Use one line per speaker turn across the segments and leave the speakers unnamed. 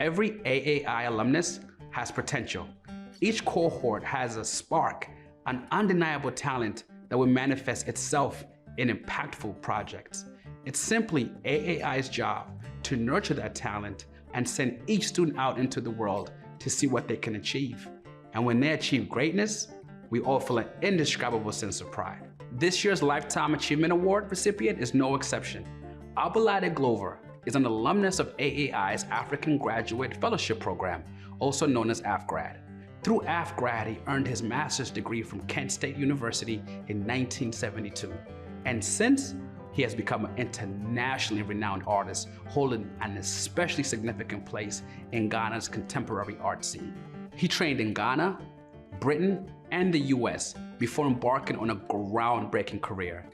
Every AAI alumnus has potential. Each cohort has a spark, an undeniable talent that will manifest itself in impactful projects. It's simply AAI's job to nurture that talent and send each student out into the world to see what they can achieve. And when they achieve greatness, we all feel an indescribable sense of pride. This year's Lifetime Achievement Award recipient is no exception. Ablade Glover is an alumnus of AAI's African Graduate Fellowship Program, also known as AFGRAD. Through AFGRAD, he earned his master's degree from Kent State University in 1972. And since, he has become an internationally renowned artist, holding an especially significant place in Ghana's contemporary art scene. He trained in Ghana, Britain, and the US before embarking on a groundbreaking career.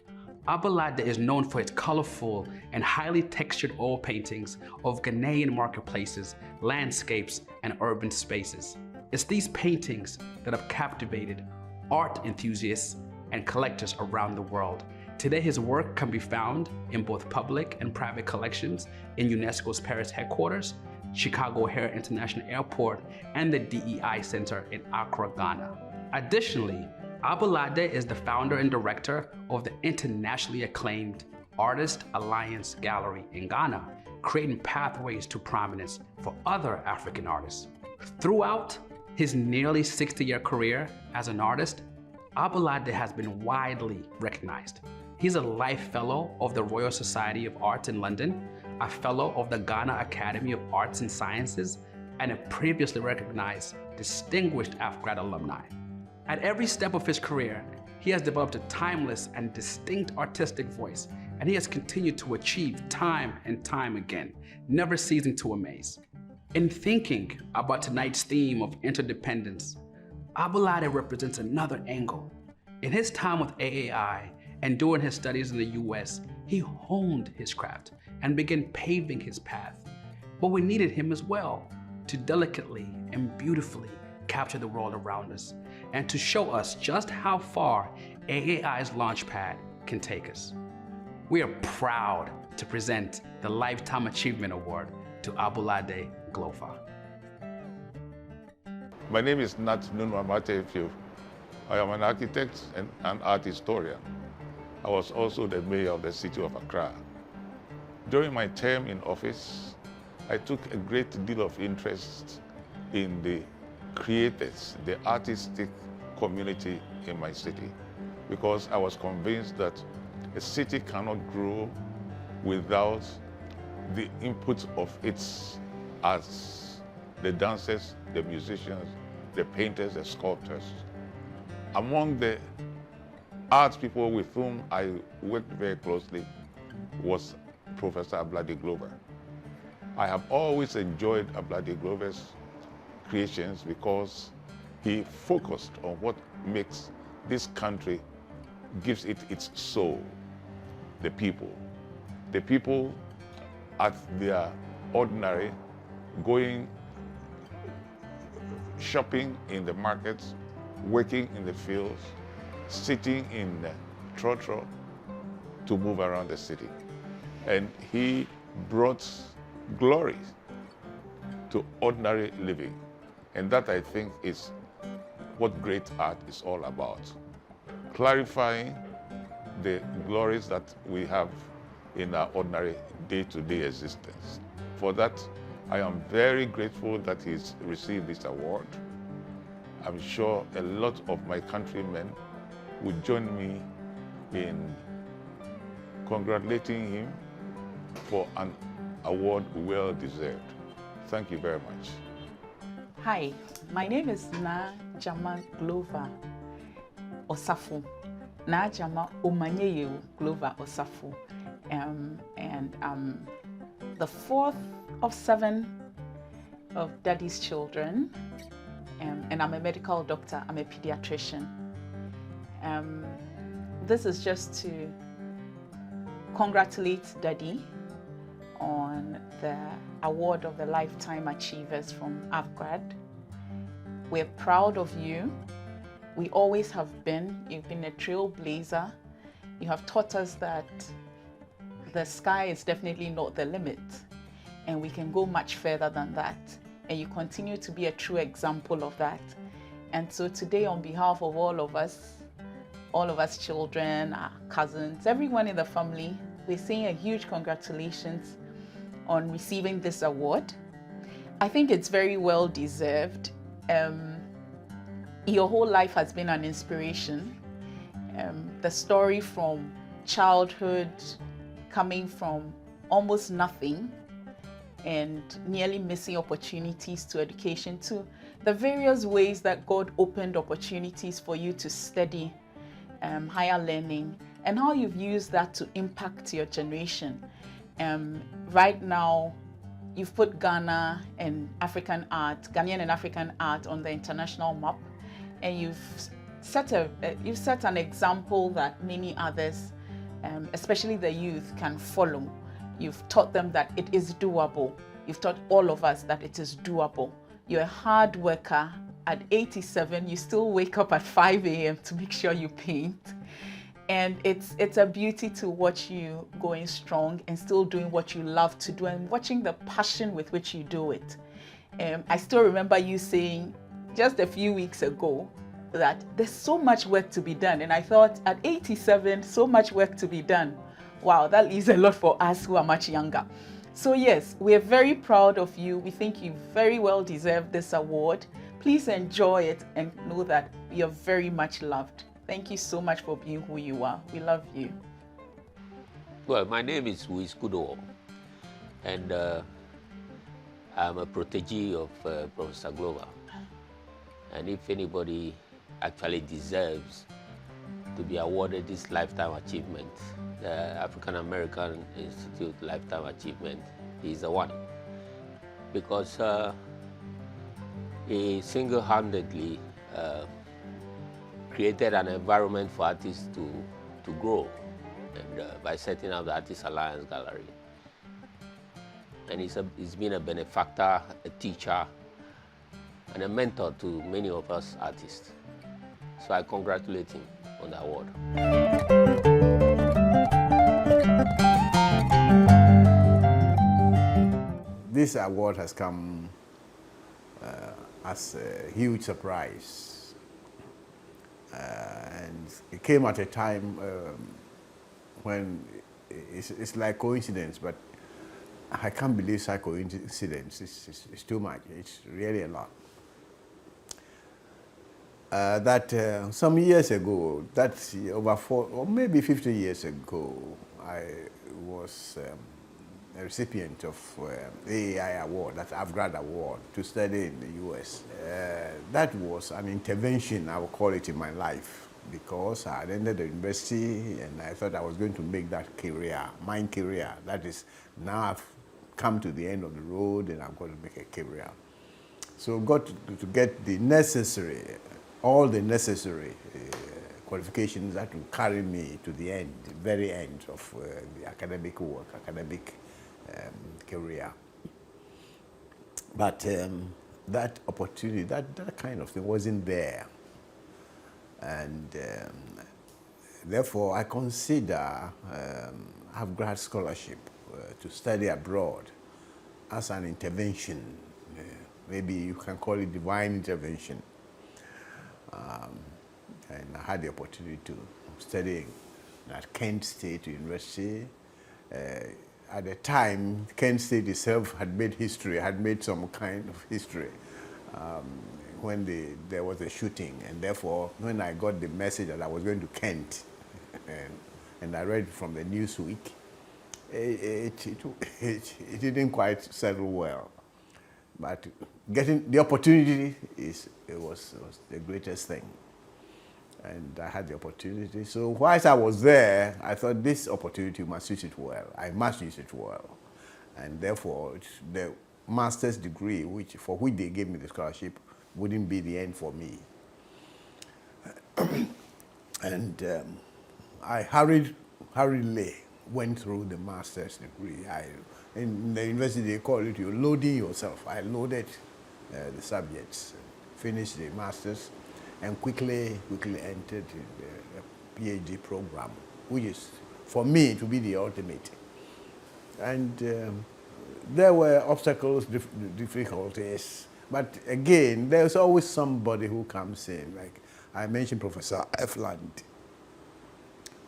Ablade is known for its colorful and highly textured oil paintings of Ghanaian marketplaces, landscapes, and urban spaces. It's these paintings that have captivated art enthusiasts and collectors around the world. Today, his work can be found in both public and private collections in UNESCO's Paris headquarters, Chicago O'Hare International Airport, and the DEI Center in Accra, Ghana. Additionally, Ablade is the founder and director of the internationally acclaimed Artist Alliance Gallery in Ghana, creating pathways to prominence for other African artists. Throughout his nearly 60-year career as an artist, Ablade has been widely recognized. He's a Life Fellow of the Royal Society of Arts in London, a Fellow of the Ghana Academy of Arts and Sciences, and a previously recognized Distinguished AFGRAD alumni. At every step of his career, he has developed a timeless and distinct artistic voice, and he has continued to achieve time and time again, never ceasing to amaze. In thinking about tonight's theme of interdependence, Ablade represents another angle. In his time with AAI and during his studies in the US, he honed his craft and began paving his path. But we needed him as well to delicately and beautifully capture the world around us and to show us just how far AAI's Launchpad can take us. We are proud to present the Lifetime Achievement Award to Ablade Glover.
My name is Nunoo-Amarteifio. I am an architect and an art historian. I was also the mayor of the city of Accra. During my term in office, I took a great deal of interest in the creators, the artistic community in my city, because I was convinced that a city cannot grow without the input of its arts, the dancers, the musicians, the painters, the sculptors. Among the art people with whom I worked very closely was Professor Ablade Glover. I have always enjoyed Ablade Glover's creations because he focused on what makes this country, gives it its soul, the people. The people at their ordinary, going shopping in the markets, working in the fields, sitting in the trotro to move around the city. And he brought glory to ordinary living. And that, I think, is what great art is all about. Clarifying the glories that we have in our ordinary day-to-day existence. For that, I am very grateful that he's received this award. I'm sure a lot of my countrymen would join me in congratulating him for an award well-deserved. Thank you very much.
Hi, my name is Djama Glover Osafo. Djama Omanyeyo Glover Osafo. And I'm the fourth of 7 of Daddy's children. And I'm a medical doctor, I'm a pediatrician. This is just to congratulate Daddy on the award of the Lifetime Achievers from AFGRAD. We're proud of you. We always have been. You've been a trailblazer. You have taught us that the sky is definitely not the limit, and we can go much further than that. and you continue to be a true example of that. And so today, on behalf of all of us children, our cousins, everyone in the family, we're saying a huge congratulations on receiving this award. I think it's very well deserved. Your whole life has been an inspiration. The story from childhood, coming from almost nothing and nearly missing opportunities to education, to the various ways that God opened opportunities for you to study higher learning, and how you've used that to impact your generation. Right now, you've put Ghana and African art, Ghanaian and African art on the international map, and you've set an example that many others, especially the youth, can follow. You've taught them that it is doable. You've taught all of us that it is doable. You're a hard worker. At 87, you still wake up at 5 a.m. to make sure you paint. And it's a beauty to watch you going strong and still doing what you love to do, and watching the passion with which you do it. I still remember you saying just a few weeks ago that there's so much work to be done. And I thought, at 87, so much work to be done. Wow, that leaves a lot for us who are much younger. So yes, we're very proud of you. We think you very well deserve this award. Please enjoy it and know that you're very much loved. Thank you so much for being who you are. We love you.
Well, my name is Wiz Kudowor, and I'm a protégé of Professor Glover. And if anybody actually deserves to be awarded this lifetime achievement, the African American Institute Lifetime Achievement is the one. Because he single-handedly created an environment for artists to grow, and by setting up the Artist Alliance Gallery. And he's been a benefactor, a teacher, and a mentor to many of us artists. So I congratulate him on the award.
This award has come as a huge surprise. And it came at a time when it's like coincidence, but I can't believe such coincidence. It's too much. It's really a lot. Some years ago, that's over 40 or maybe 50 years ago, I was a recipient of AAI award, that's Ablade award, to study in the US. That was an intervention, I would call it, in my life, because I had ended the university and I thought I was going to make that career, my career. That is, now I've come to the end of the road and I'm going to make a career. So got to get the necessary, all the necessary qualifications that will carry me to the end, the very end of the academic work, academic career. But that opportunity, that kind of thing wasn't there. And therefore I consider have grad scholarship to study abroad as an intervention. Maybe you can call it divine intervention. And I had the opportunity to study at Kent State University. At the time, Kent State itself had made history, had made some kind of history when there was a shooting. And therefore, when I got the message that I was going to Kent, and I read from the Newsweek, it didn't quite settle well. But getting the opportunity was the greatest thing. And I had the opportunity. So whilst I was there, I thought this opportunity must use it well. I must use it well. And therefore, the master's degree, for which they gave me the scholarship, wouldn't be the end for me. And I hurriedly went through the master's degree. In the university, they call it you loading yourself. I loaded the subjects, finished the master's, and quickly entered the PhD program, which is, for me, to be the ultimate. And there were obstacles, difficulties, but again, there's always somebody who comes in. Like I mentioned Professor Efland,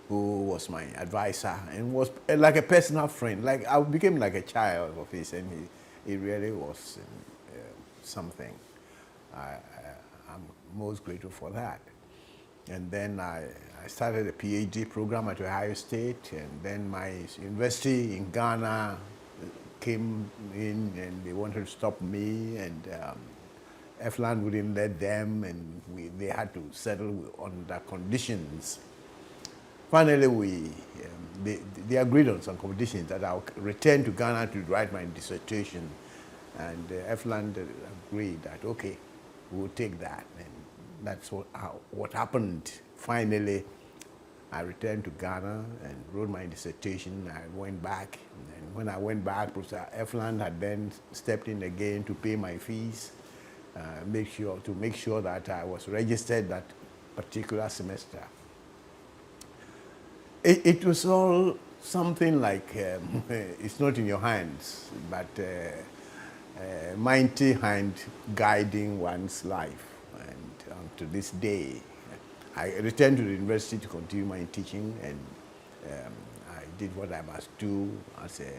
who was my advisor and was like a personal friend. Like I became like a child of his, and he really was something. I'm most grateful for that. And then I started a PhD program at Ohio State, and then my university in Ghana came in and they wanted to stop me, and Efland wouldn't let them, and they had to settle on the conditions. Finally, they agreed on some conditions that I'll return to Ghana to write my dissertation, and Efland agreed that, okay, we'll take that. And that's what happened. Finally, I returned to Ghana and wrote my dissertation. I went back, and when I went back, Professor Efland had then stepped in again to pay my fees, make sure that I was registered that particular semester. It was all something like it's not in your hands, but a mighty hand guiding one's life. And to this day, I returned to the university to continue my teaching, and I did what I must do as a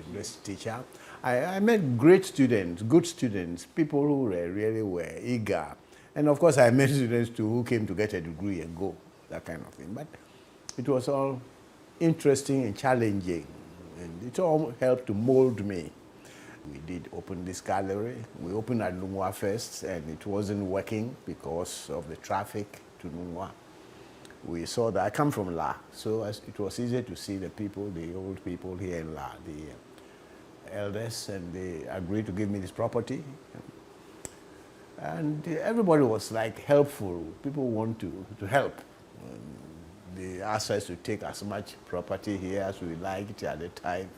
university teacher. I met great students, good students, people who really were eager. And of course, I met students too who came to get a degree and go, that kind of thing. But it was all interesting and challenging, and it all helped to mold me. We did open this gallery. We opened at Nunoo first, and it wasn't working because of the traffic to Nunoo. We saw that I come from La, so it was easy to see the people, the old people here in La, the elders, and they agreed to give me this property. And everybody was like helpful. People want to help. They asked us to take as much property here as we liked at the time,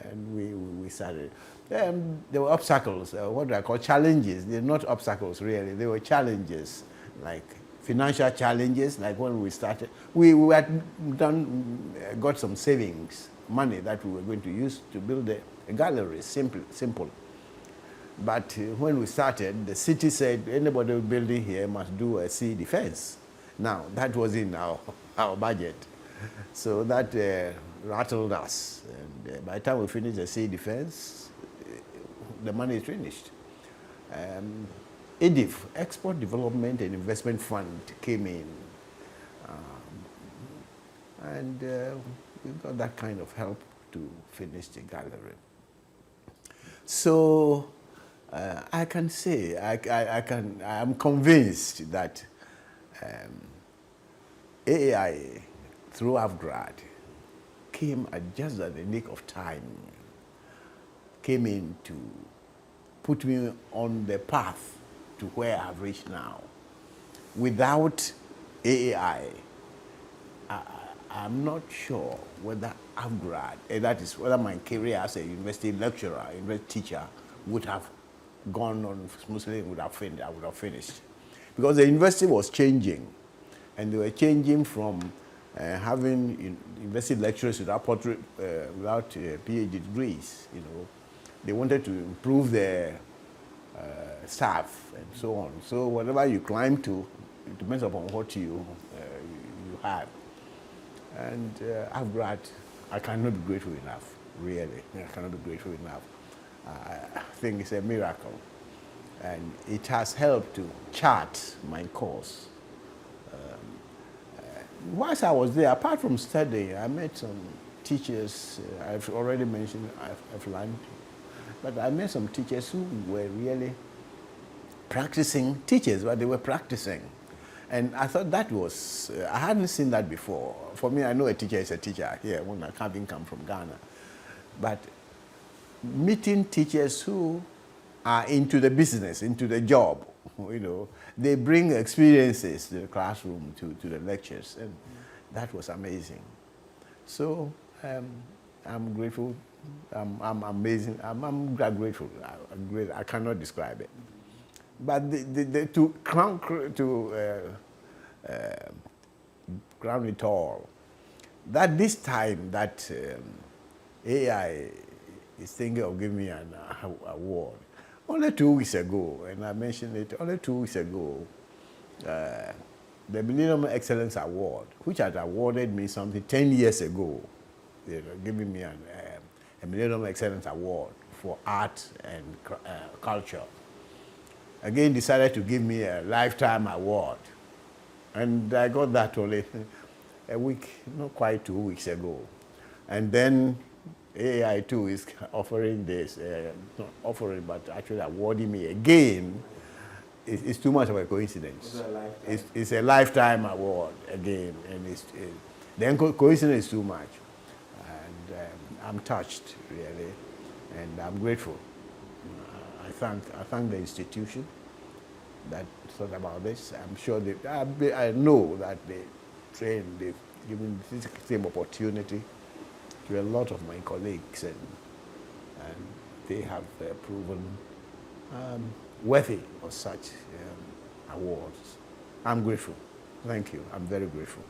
and we started. There were obstacles, what do I call challenges? They're not obstacles really, they were challenges, like financial challenges. Like when we started, we had got some savings, money that we were going to use to build a gallery, simple. But when we started, the city said anybody building here must do a sea defense. Now, that was in our budget. So that rattled us. And by the time we finished the sea defense, the money is finished. EDIF, Export Development and Investment Fund, came in. And we got that kind of help to finish the gallery. So I can say, I'm convinced that AAI, through AFGRAD, came just at the nick of time, came in to put me on the path to where I've reached now. Without AAI, I'm not sure whether AFGRAD, that is, whether my career as a university lecturer, university teacher, would have gone on smoothly, I would have finished. Because the university was changing, and they were changing from having university lecturers without PhD degrees. You know, they wanted to improve their staff and so on. So whatever you climb to, it depends upon what you have. And AFGRAD, I cannot be grateful enough. Really, I cannot be grateful enough. I think it's a miracle, and it has helped to chart my course. Whilst I was there, apart from studying, I met some teachers. I've already mentioned I've learned, but I met some teachers who were really practicing teachers, but they were practicing. And I thought that was, I hadn't seen that before. For me, I know a teacher is a teacher here when I having come from Ghana. But meeting teachers who are into the business, into the job, you know, they bring experiences to the classroom, to the lectures, and that was amazing. So I'm grateful. I'm amazing. I'm grateful. I cannot describe it. But to crown it all, that this time that AI is thinking of giving me an award. Only 2 weeks ago, and I mentioned it, only 2 weeks ago, the Millennium Excellence Award, which had awarded me something 10 years ago, you know, giving me a Millennium Excellence Award for art and culture, again decided to give me a lifetime award. And I got that only a week, not quite 2 weeks ago. And then AAI too is offering this, not offering, but actually awarding me again. It's too much of a coincidence. It's a lifetime award again, and then coincidence is too much. And I'm touched, really, and I'm grateful. I thank the institution that thought about this. I'm sure I know that they've given the same opportunity to a lot of my colleagues, and they have proven worthy of such awards. I'm grateful. Thank you. I'm very grateful.